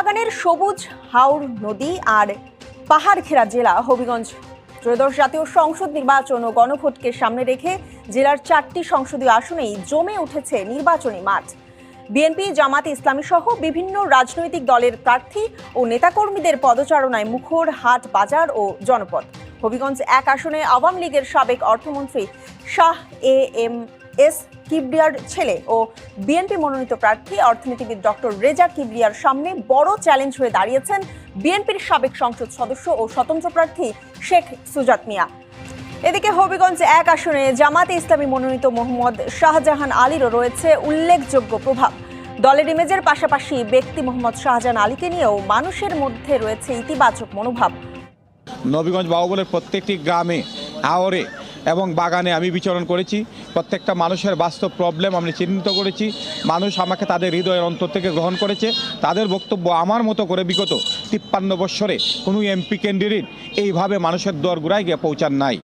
বাগানের সবুজ হাওর নদী আর পাহাড় ঘেরা জেলা হবিগঞ্জ। ত্রয়োদশ জাতীয় সংসদ নির্বাচন ও গণভোটকে সামনে রেখে জেলার 4টি সংসদীয় আসনেই জমে উঠেছে নির্বাচনী মাঠ। বিএনপি, জামাত ইসলামী সহ বিভিন্ন রাজনৈতিক দলের প্রার্থী ও নেতাকর্মীদের পদচারণায় মুখর হাট, বাজার ও জনপদ। হবিগঞ্জ 1 আসনে আওয়ামী লীগের সাবেক অর্থমন্ত্রী শাহ এম এস কিবরিয়ার ছেলে ও বিএনপি মনোনীত প্রার্থী অর্থনীতিবিদ ডক্টর রেজা কিবরিয়ার সামনে বড় চ্যালেঞ্জ হয়ে দাঁড়িয়েছেন বিএনপির সাবেক সংসদ সদস্য ও স্বতন্ত্র প্রার্থী শেখ সুজাত মিয়া। এদিকে হবিগঞ্জ 1 আসনে জামাতে ইসলামী মনোনীত মোহাম্মদ শাহজাহান আলীরও রয়েছে উল্লেখযোগ্য প্রভাব। দলের ইমেজের পাশাপাশি ব্যক্তি মোহাম্মদ শাহজাহান আলীকে নিয়েও মানুষের মধ্যে রয়েছে ইতিবাচক মনোভাব। নবীগঞ্জ বাহুবলের প্রত্যেকটি গ্রামে, আওরে এবং বাগানে আমি বিচরণ করেছি। প্রত্যেকটা মানুষের বাস্তব প্রবলেম আমি চিহ্নিত করেছি। মানুষ আমাকে তাদের হৃদয়ের অন্তর থেকে গ্রহণ করেছে। তাদের বক্তব্য আমার মতো করে বিগত 53 বৎসরে কোনো এমপি ক্যান্ডিডেট এইভাবে মানুষের দোরগোড়ায় গিয়ে পৌঁছান নাই।